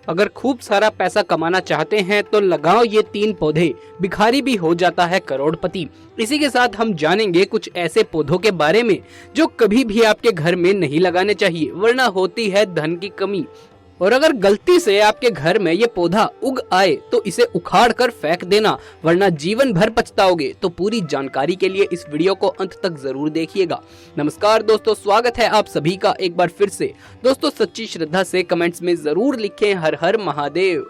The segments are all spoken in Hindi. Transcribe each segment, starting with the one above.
अगर खूब सारा पैसा कमाना चाहते हैं तो लगाओ ये 3 पौधे, भिखारी भी हो जाता है करोड़पति। इसी के साथ हम जानेंगे कुछ ऐसे पौधों के बारे में जो कभी भी आपके घर में नहीं लगाने चाहिए, वरना होती है धन की कमी। और अगर गलती से आपके घर में ये पौधा उग आए तो इसे उखाड़ कर फेंक देना, वरना जीवन भर पछताओगे। तो पूरी जानकारी के लिए इस वीडियो को अंत तक जरूर देखिएगा। नमस्कार दोस्तों, स्वागत है आप सभी का एक बार फिर से। दोस्तों सच्ची श्रद्धा से कमेंट्स में जरूर लिखें हर हर महादेव।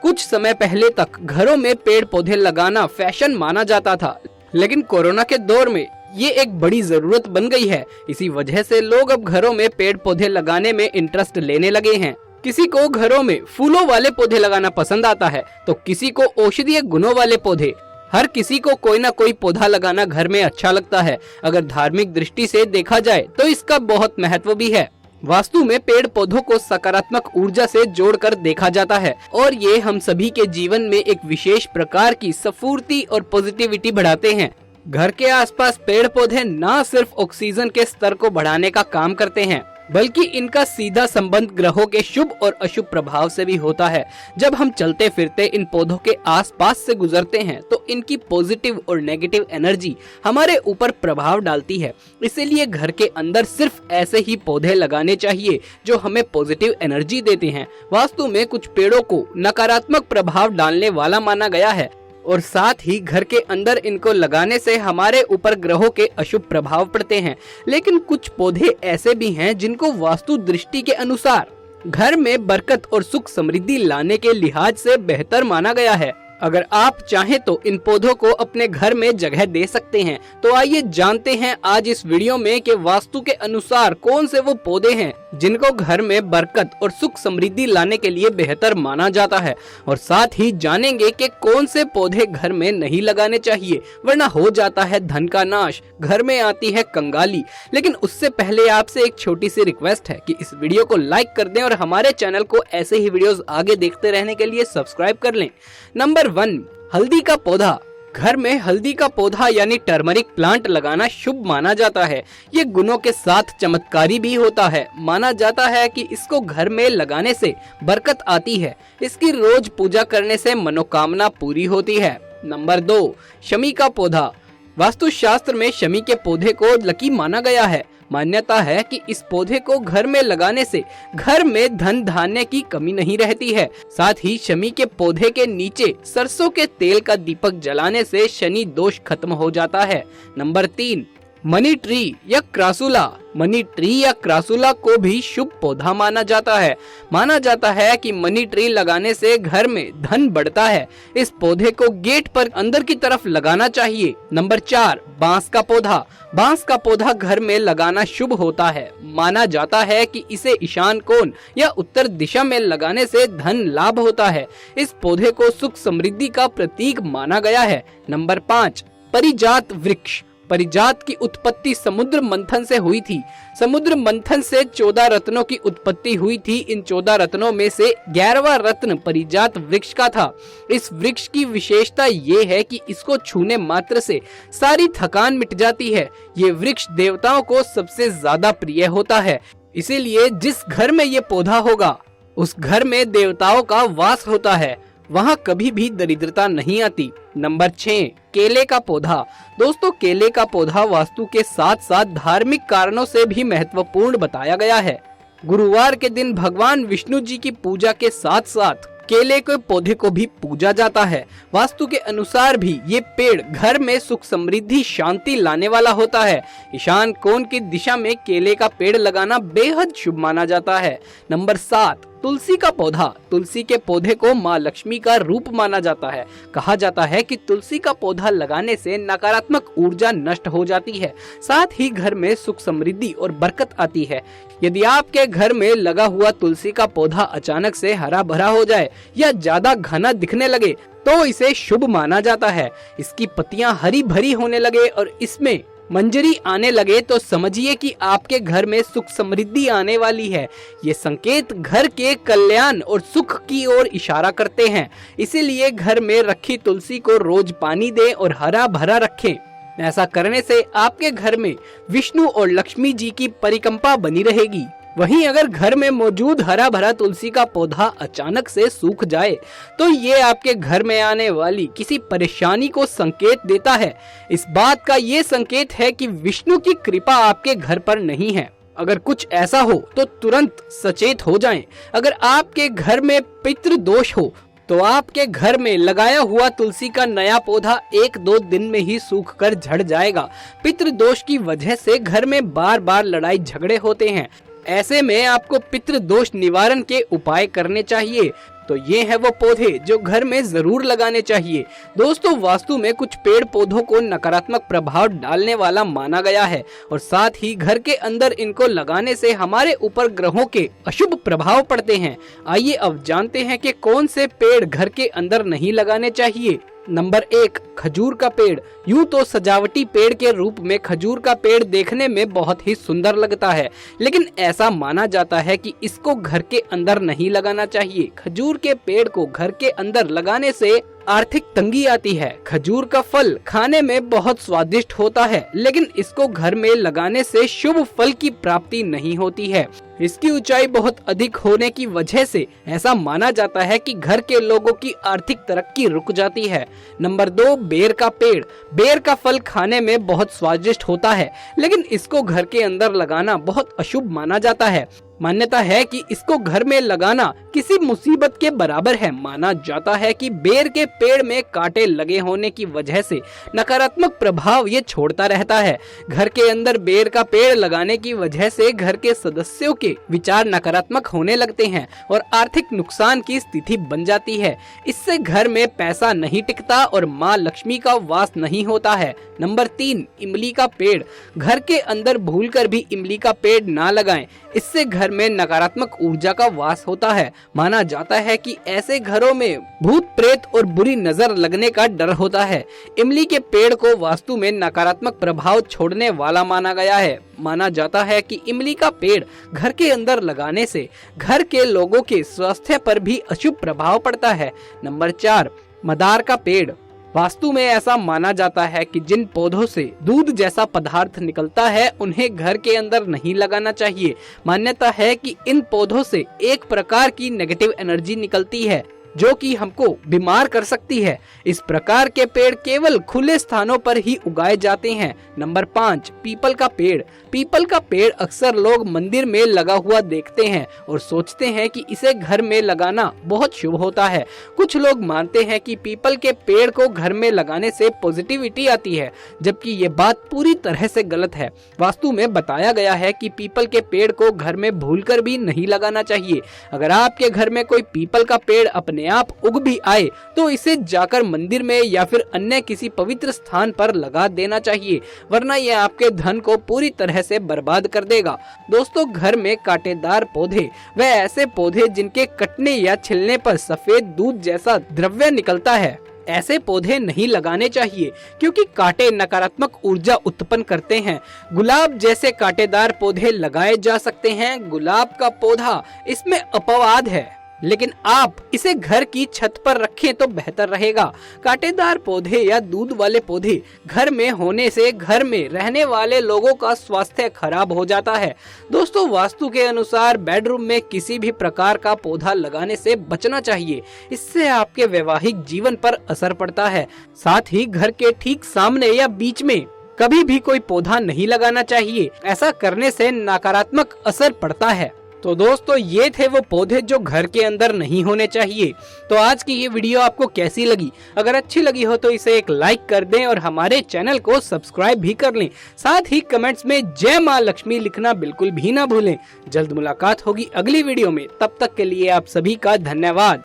कुछ समय पहले तक घरों में पेड़ पौधे लगाना फैशन माना जाता था, लेकिन कोरोना के दौर में ये एक बड़ी जरूरत बन गई है। इसी वजह से लोग अब घरों में पेड़ पौधे लगाने में इंटरेस्ट लेने लगे हैं। किसी को घरों में फूलों वाले पौधे लगाना पसंद आता है तो किसी को औषधीय गुणों वाले पौधे। हर किसी को कोई ना कोई पौधा लगाना घर में अच्छा लगता है। अगर धार्मिक दृष्टि से देखा जाए तो इसका बहुत महत्व भी है। वास्तु में पेड़ पौधों को सकारात्मक ऊर्जा से जोड़कर देखा जाता है और ये हम सभी के जीवन में एक विशेष प्रकार की स्फूर्ति और पॉजिटिविटी बढ़ाते हैं। घर के आसपास पेड़ पौधे न सिर्फ ऑक्सीजन के स्तर को बढ़ाने का काम करते हैं, बल्कि इनका सीधा संबंध ग्रहों के शुभ और अशुभ प्रभाव से भी होता है। जब हम चलते फिरते इन पौधों के आसपास से गुजरते हैं तो इनकी पॉजिटिव और नेगेटिव एनर्जी हमारे ऊपर प्रभाव डालती है। इसीलिए घर के अंदर सिर्फ ऐसे ही पौधे लगाने चाहिए जो हमें पॉजिटिव एनर्जी देते हैं। वास्तु में कुछ पेड़ों को नकारात्मक प्रभाव डालने वाला माना गया है और साथ ही घर के अंदर इनको लगाने से हमारे ऊपर ग्रहों के अशुभ प्रभाव पड़ते हैं। लेकिन कुछ पौधे ऐसे भी हैं जिनको वास्तु दृष्टि के अनुसार घर में बरकत और सुख समृद्धि लाने के लिहाज से बेहतर माना गया है। अगर आप चाहें तो इन पौधों को अपने घर में जगह दे सकते हैं। तो आइए जानते हैं आज इस वीडियो में कि वास्तु के अनुसार कौन से वो पौधे हैं जिनको घर में बरकत और सुख समृद्धि लाने के लिए बेहतर माना जाता है, और साथ ही जानेंगे कि कौन से पौधे घर में नहीं लगाने चाहिए, वरना हो जाता है धन का नाश, घर में आती है कंगाली। लेकिन उससे पहले आपसे एक छोटी सी रिक्वेस्ट है कि इस वीडियो को लाइक कर दें और हमारे चैनल को ऐसे ही वीडियोस आगे देखते रहने के लिए सब्सक्राइब कर लें। नंबर 1, हल्दी का पौधा। घर में हल्दी का पौधा यानी टर्मरिक प्लांट लगाना शुभ माना जाता है। ये गुणों के साथ चमत्कारी भी होता है। माना जाता है कि इसको घर में लगाने से बरकत आती है। इसकी रोज पूजा करने से मनोकामना पूरी होती है। नंबर 2, शमी का पौधा। वास्तुशास्त्र में शमी के पौधे को लकी माना गया है। मान्यता है कि इस पौधे को घर में लगाने से घर में धन धान्य की कमी नहीं रहती है। साथ ही शमी के पौधे के नीचे सरसों के तेल का दीपक जलाने से शनि दोष खत्म हो जाता है। नंबर 3, मनी ट्री या क्रासुला। मनी ट्री या क्रासुला को भी शुभ पौधा माना जाता है। माना जाता है कि मनी ट्री लगाने से घर में धन बढ़ता है। इस पौधे को गेट पर अंदर की तरफ लगाना चाहिए। नंबर 4, बांस का पौधा। बांस का पौधा घर में लगाना शुभ होता है। माना जाता है कि इसे ईशान कोण या उत्तर दिशा में लगाने से धन लाभ होता है। इस पौधे को सुख समृद्धि का प्रतीक माना गया है। नंबर 5, परिजात वृक्ष। परिजात की उत्पत्ति समुद्र मंथन से हुई थी। समुद्र मंथन से 14 रत्नों की उत्पत्ति हुई थी। इन 14 रत्नों में से 11वां रत्न परिजात वृक्ष का था। इस वृक्ष की विशेषता ये है कि इसको छूने मात्र से सारी थकान मिट जाती है। ये वृक्ष देवताओं को सबसे ज्यादा प्रिय होता है। इसीलिए जिस घर में ये पौधा होगा उस घर में देवताओं का वास होता है, वहाँ कभी भी दरिद्रता नहीं आती। नंबर 6, केले का पौधा। दोस्तों केले का पौधा वास्तु के साथ साथ धार्मिक कारणों से भी महत्वपूर्ण बताया गया है। गुरुवार के दिन भगवान विष्णु जी की पूजा के साथ साथ केले के पौधे को भी पूजा जाता है। वास्तु के अनुसार भी ये पेड़ घर में सुख समृद्धि शांति लाने वाला होता है। ईशान कोण की दिशा में केले का पेड़ लगाना बेहद शुभ माना जाता है। नंबर 7, तुलसी का पौधा। तुलसी के पौधे को माँ लक्ष्मी का रूप माना जाता है। कहा जाता है कि तुलसी का पौधा लगाने से नकारात्मक ऊर्जा नष्ट हो जाती है, साथ ही घर में सुख समृद्धि और बरकत आती है। यदि आपके घर में लगा हुआ तुलसी का पौधा अचानक से हरा भरा हो जाए या ज्यादा घना दिखने लगे तो इसे शुभ माना जाता है। इसकी पत्तियां हरी भरी होने लगे और इसमें मंजरी आने लगे तो समझिए कि आपके घर में सुख समृद्धि आने वाली है। ये संकेत घर के कल्याण और सुख की ओर इशारा करते हैं। इसीलिए घर में रखी तुलसी को रोज पानी दें और हरा भरा रखें। ऐसा करने से आपके घर में विष्णु और लक्ष्मी जी की परिकंपा बनी रहेगी। वहीं अगर घर में मौजूद हरा भरा तुलसी का पौधा अचानक से सूख जाए तो ये आपके घर में आने वाली किसी परेशानी को संकेत देता है। इस बात का ये संकेत है कि विष्णु की कृपा आपके घर पर नहीं है। अगर कुछ ऐसा हो तो तुरंत सचेत हो जाएं। अगर आपके घर में पितृ दोष हो तो आपके घर में लगाया हुआ तुलसी का नया पौधा 1-2 दिन में ही सूख कर झड़ जाएगा। पितृ दोष की वजह से घर में बार बार लड़ाई झगड़े होते हैं। ऐसे में आपको पितृ दोष निवारण के उपाय करने चाहिए। तो ये है वो पौधे जो घर में जरूर लगाने चाहिए। दोस्तों, वास्तु में कुछ पेड़ पौधों को नकारात्मक प्रभाव डालने वाला माना गया है और साथ ही घर के अंदर इनको लगाने से हमारे ऊपर ग्रहों के अशुभ प्रभाव पड़ते हैं। आइए अब जानते हैं कि कौन से पेड़ घर के अंदर नहीं लगाने चाहिए। नंबर 1, खजूर का पेड़। यूं तो सजावटी पेड़ के रूप में खजूर का पेड़ देखने में बहुत ही सुंदर लगता है, लेकिन ऐसा माना जाता है कि इसको घर के अंदर नहीं लगाना चाहिए। खजूर के पेड़ को घर के अंदर लगाने से आर्थिक तंगी आती है। खजूर का फल खाने में बहुत स्वादिष्ट होता है, लेकिन इसको घर में लगाने से शुभ फल की प्राप्ति नहीं होती है। इसकी ऊंचाई बहुत अधिक होने की वजह से ऐसा माना जाता है कि घर के लोगों की आर्थिक तरक्की रुक जाती है। नंबर 2, बेर का पेड़। बेर का फल खाने में बहुत स्वादिष्ट होता है, लेकिन इसको घर के अंदर लगाना बहुत अशुभ माना जाता है। मान्यता है कि इसको घर में लगाना किसी मुसीबत के बराबर है। माना जाता है कि बेर के पेड़ में कांटे लगे होने की वजह से नकारात्मक प्रभाव ये छोड़ता रहता है। घर के अंदर बेर का पेड़ लगाने की वजह से घर के सदस्यों के विचार नकारात्मक होने लगते हैं और आर्थिक नुकसान की स्थिति बन जाती है। इससे घर में पैसा नहीं टिकता और माँ लक्ष्मी का वास नहीं होता है। नंबर 3, इमली का पेड़। घर के अंदर भूलकर भी इमली का पेड़ ना लगाएं। इससे घर में नकारात्मक ऊर्जा का वास होता है। माना जाता है कि ऐसे घरों में भूत प्रेत और बुरी नजर लगने का डर होता है। इमली के पेड़ को वास्तु में नकारात्मक प्रभाव छोड़ने वाला माना गया है। माना जाता है कि इमली का पेड़ घर के अंदर लगाने से घर के लोगों के स्वास्थ्य पर भी अशुभ प्रभाव पड़ता है। नंबर 4, मदार का पेड़। वास्तु में ऐसा माना जाता है कि जिन पौधों से दूध जैसा पदार्थ निकलता है उन्हें घर के अंदर नहीं लगाना चाहिए। मान्यता है कि इन पौधों से एक प्रकार की नेगेटिव एनर्जी निकलती है जो कि हमको बीमार कर सकती है। इस प्रकार के पेड़ केवल खुले स्थानों पर ही उगाए जाते हैं। नंबर 5, पीपल का पेड़। पीपल का पेड़ अक्सर लोग मंदिर में लगा हुआ देखते हैं और सोचते हैं कि इसे घर में लगाना बहुत शुभ होता है। कुछ लोग मानते हैं कि पीपल के पेड़ को घर में लगाने से पॉजिटिविटी आती है, जबकि ये बात पूरी तरह से गलत है। वास्तु में बताया गया है कि पीपल के पेड़ को घर में भूलकर भी नहीं लगाना चाहिए। अगर आपके घर में कोई पीपल का पेड़ अपने आप उग भी आए तो इसे जाकर मंदिर में या फिर अन्य किसी पवित्र स्थान पर लगा देना चाहिए, वरना यह आपके धन को पूरी तरह से बर्बाद कर देगा। दोस्तों, घर में कांटेदार पौधे व ऐसे पौधे जिनके कटने या छिलने पर सफेद दूध जैसा द्रव्य निकलता है, ऐसे पौधे नहीं लगाने चाहिए क्योंकि कांटे नकारात्मक ऊर्जा उत्पन्न करते हैं। गुलाब जैसे कांटेदार पौधे लगाए जा सकते हैं। गुलाब का पौधा इसमें अपवाद है, लेकिन आप इसे घर की छत पर रखें तो बेहतर रहेगा। कांटेदार पौधे या दूध वाले पौधे घर में होने से घर में रहने वाले लोगों का स्वास्थ्य खराब हो जाता है। दोस्तों, वास्तु के अनुसार बेडरूम में किसी भी प्रकार का पौधा लगाने से बचना चाहिए। इससे आपके वैवाहिक जीवन पर असर पड़ता है। साथ ही घर के ठीक सामने या बीच में कभी भी कोई पौधा नहीं लगाना चाहिए। ऐसा करने से नकारात्मक असर पड़ता है। तो दोस्तों, ये थे वो पौधे जो घर के अंदर नहीं होने चाहिए। तो आज की ये वीडियो आपको कैसी लगी? अगर अच्छी लगी हो तो इसे एक लाइक कर दें और हमारे चैनल को सब्सक्राइब भी कर लें। साथ ही कमेंट्स में जय माँ लक्ष्मी लिखना बिल्कुल भी ना भूलें। जल्द मुलाकात होगी अगली वीडियो में। तब तक के लिए आप सभी का धन्यवाद।